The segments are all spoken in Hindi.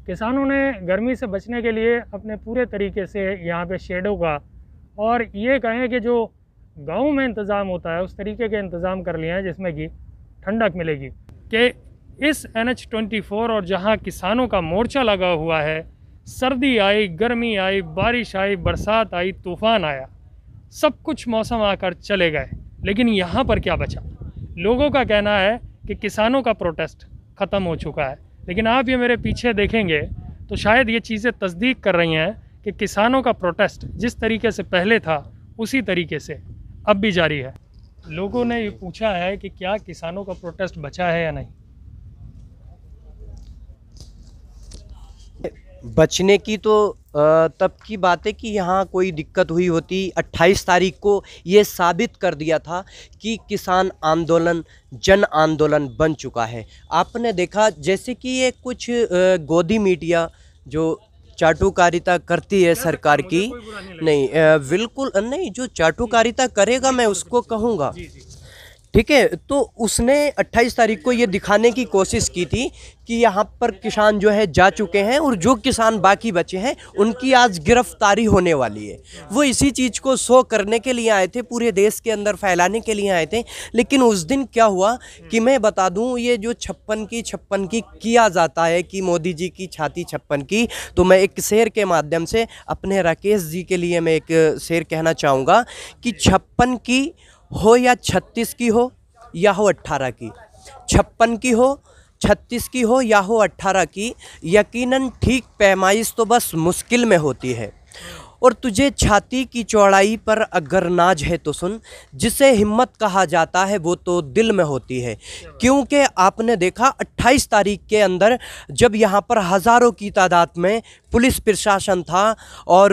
किसानों ने गर्मी से बचने के लिए अपने पूरे तरीके से यहाँ पे शेडों का और ये कहें कि जो गाँव में इंतज़ाम होता है उस तरीके के इंतज़ाम कर लिए हैं जिसमें कि ठंडक मिलेगी। कि इस NH-24 और जहाँ किसानों का मोर्चा लगा हुआ है, सर्दी आई, गर्मी आई, बारिश आई, बरसात आई, तूफ़ान आया, सब कुछ मौसम आकर चले गए, लेकिन यहाँ पर क्या बचा? लोगों का कहना है कि किसानों का प्रोटेस्ट ख़त्म हो चुका है, लेकिन आप ये मेरे पीछे देखेंगे तो शायद ये चीज़ें तस्दीक कर रही हैं कि किसानों का प्रोटेस्ट जिस तरीके से पहले था उसी तरीके से अब भी जारी है। लोगों ने ये पूछा है कि क्या किसानों का प्रोटेस्ट बचा है या नहीं। बचने की तो तब की बात है कि यहाँ कोई दिक्कत हुई होती। 28 तारीख को ये साबित कर दिया था कि किसान आंदोलन जन आंदोलन बन चुका है। आपने देखा जैसे कि ये कुछ गोदी मीडिया जो चाटुकारिता करती है सरकार की, नहीं बिल्कुल नहीं, जो चाटुकारिता करेगा मैं उसको कहूँगा, ठीक है। तो उसने 28 तारीख को ये दिखाने की कोशिश की थी कि यहाँ पर किसान जो है जा चुके हैं और जो किसान बाकी बचे हैं उनकी आज गिरफ्तारी होने वाली है। वो इसी चीज़ को शो करने के लिए आए थे, पूरे देश के अंदर फैलाने के लिए आए थे। लेकिन उस दिन क्या हुआ कि मैं बता दूं, ये जो 56 की किया जाता है कि मोदी जी की छाती 56 की, तो मैं एक शेर के माध्यम से अपने राकेश जी के लिए मैं एक शेर कहना चाहूँगा कि 56 की हो या 36 की हो या हो 18 की, 56 की हो, 36 की हो या हो 18 की, यकीनन ठीक पैमाइश तो बस मुश्किल में होती है। और तुझे छाती की चौड़ाई पर अगर नाज है तो सुन, जिसे हिम्मत कहा जाता है वो तो दिल में होती है। क्योंकि आपने देखा 28 तारीख के अंदर जब यहाँ पर हज़ारों की तादाद में पुलिस प्रशासन था और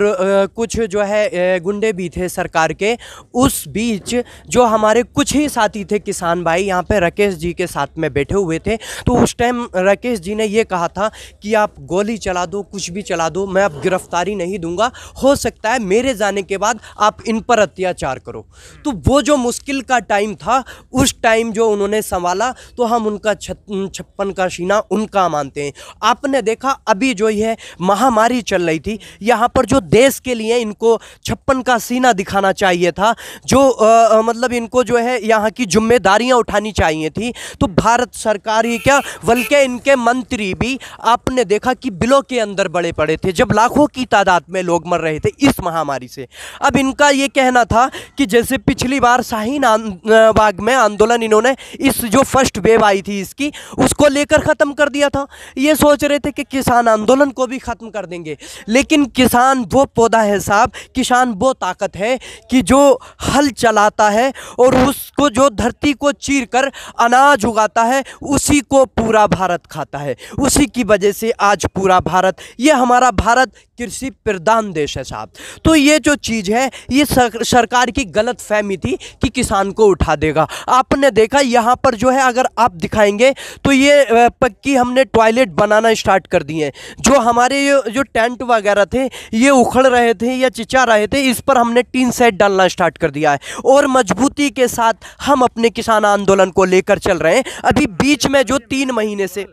कुछ जो है गुंडे भी थे सरकार के, उस बीच जो हमारे कुछ ही साथी थे किसान भाई यहाँ पे राकेश जी के साथ में बैठे हुए थे, तो उस टाइम राकेश जी ने ये कहा था कि आप गोली चला दो, कुछ भी चला दो, मैं अब गिरफ्तारी नहीं दूंगा, हो सकता है मेरे जाने के बाद आप इन पर अत्याचार करो। तो वो जो मुश्किल का टाइम था, उस टाइम जो उन्होंने संभाला, तो हम उनका 56 का सीना उनका मानते हैं। आपने देखा अभी जो है महामारी चल रही थी, यहाँ पर जो देश के लिए इनको 56 का सीना दिखाना चाहिए था, जो मतलब इनको जो है यहाँ की जिम्मेदारियाँ उठानी चाहिए थी, तो भारत सरकार ही क्या बल्कि इनके मंत्री भी आपने देखा कि बिलों के अंदर बड़े पड़े थे जब लाखों की तादाद में लोग मर रहे थे इस महामारी से। अब इनका ये कहना था कि जैसे पिछली बार शाहीन बाग में आंदोलन इन्होंने इस जो फर्स्ट वेव आई थी इसकी, उसको लेकर ख़त्म कर दिया था। ये सोच रहे थे कि किसान आंदोलन को भी ख़त्म कर देंगे, लेकिन किसान वो पौधा है साहब, किसान वो ताकत है कि जो हल चलाता है और उसको जो धरती को चीर कर अनाज उगाता है, उसी को पूरा भारत खाता है। उसी की वजह से आज पूरा भारत, ये हमारा भारत कृषि प्रधान देश है साहब। तो ये जो चीज़ है ये सरकार की गलत फहमी थी कि किसान को उठा देगा। आपने देखा यहाँ पर जो है अगर आप दिखाएंगे तो ये पक्की हमने टॉयलेट बनाना स्टार्ट कर दिए हैं। जो हमारे जो टेंट वगैरह थे ये उखड़ रहे थे या चिचा रहे थे, इस पर हमने टीन सेट डालना स्टार्ट कर दिया है और मजबूती के साथ हम अपने किसान आंदोलन को लेकर चल रहे हैं। अभी बीच में जो 3 महीने से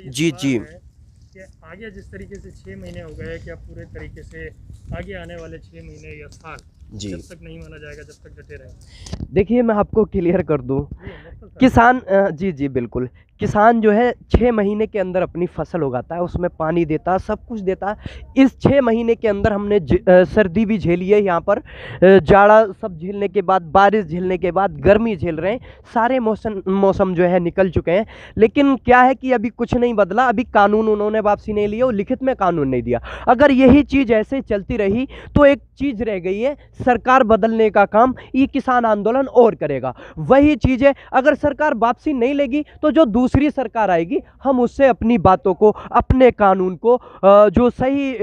जी आगे जिस तरीके से 6 महीने हो गए कि अब पूरे तरीके से आगे आने वाले 6 महीने या साल जब तक नहीं माना जाएगा, जब तक डटे रहे। देखिए मैं आपको क्लियर कर दूं, किसान जी बिल्कुल, किसान जो है 6 महीने के अंदर अपनी फसल उगाता है, उसमें पानी देता है, सब कुछ देता है। इस 6 महीने के अंदर हमने सर्दी भी झेली है, यहाँ पर जाड़ा सब झेलने के बाद, बारिश झेलने के बाद गर्मी झेल रहे हैं, सारे मौसम जो है निकल चुके हैं। लेकिन क्या है कि अभी कुछ नहीं बदला, अभी कानून उन्होंने वापसी नहीं लिया और लिखित में कानून नहीं दिया। अगर यही चीज़ ऐसे चलती रही तो एक चीज़ रह गई है, सरकार बदलने का काम ये किसान आंदोलन और करेगा। वही चीज़ है, अगर सरकार वापसी नहीं लेगी तो जो दूसरी सरकार आएगी हम उससे अपनी बातों को, अपने कानून को, जो सही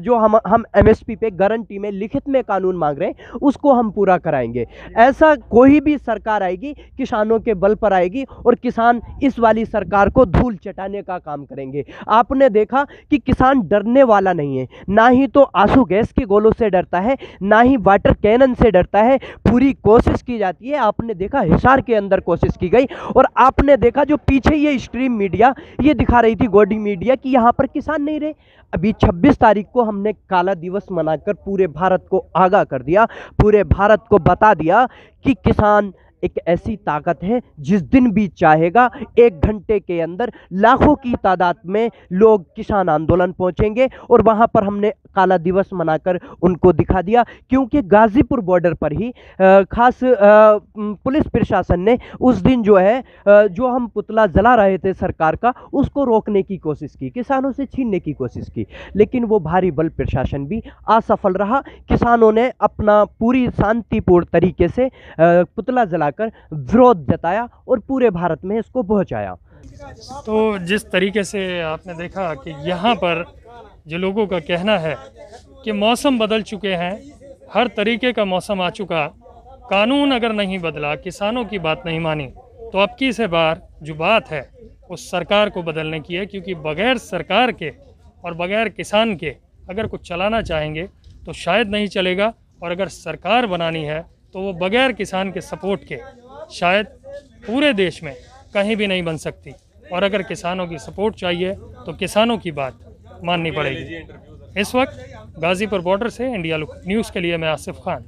जो हम एमएसपी पे गारंटी में लिखित में कानून मांग रहे हैं उसको हम पूरा कराएंगे। ऐसा कोई भी सरकार आएगी किसानों के बल पर आएगी और किसान इस वाली सरकार को धूल चटाने का काम करेंगे। आपने देखा कि किसान डरने वाला नहीं है, ना ही तो आंसू गैस के गोलों से डरता है, ना ही वाटर कैनन से डरता है। पूरी कोशिश की जाती है। आपने देखा हिसार के अंदर कोशिश की गई और आपने देखा जो पीछे ये स्ट्रीम मीडिया ये दिखा रही थी, गौडी मीडिया, कि यहाँ पर किसान नहीं रहे। अभी 26 तारीख को हमने काला दिवस मनाकर पूरे भारत को आगाह कर दिया, पूरे भारत को बता दिया कि किसान एक ऐसी ताकत है जिस दिन भी चाहेगा 1 घंटे के अंदर लाखों की तादाद में लोग किसान आंदोलन पहुंचेंगे। और वहां पर हमने काला दिवस मनाकर उनको दिखा दिया, क्योंकि गाजीपुर बॉर्डर पर ही खास पुलिस प्रशासन ने उस दिन जो है जो हम पुतला जला रहे थे सरकार का, उसको रोकने की कोशिश की, किसानों से छीनने की कोशिश की, लेकिन वो भारी बल प्रशासन भी असफल रहा। किसानों ने अपना पूरी शांतिपूर्ण तरीके से पुतला जलाकर विरोध जताया और पूरे भारत में इसको पहुंचाया। तो जिस तरीके से आपने देखा कि यहाँ पर जो लोगों का कहना है कि मौसम बदल चुके हैं, हर तरीके का मौसम आ चुका, कानून अगर नहीं बदला, किसानों की बात नहीं मानी, तो अब की से बार जो बात है उस सरकार को बदलने की है, क्योंकि बगैर सरकार के और बगैर किसान के अगर कुछ चलाना चाहेंगे तो शायद नहीं चलेगा, और अगर सरकार बनानी है तो वो बगैर किसान के सपोर्ट के शायद पूरे देश में कहीं भी नहीं बन सकती। और अगर किसानों की सपोर्ट चाहिए तो किसानों की बात माननी पड़ेगी। इस वक्त गाजीपुर बॉर्डर से इंडिया न्यूज़ के लिए मैं आसिफ खान।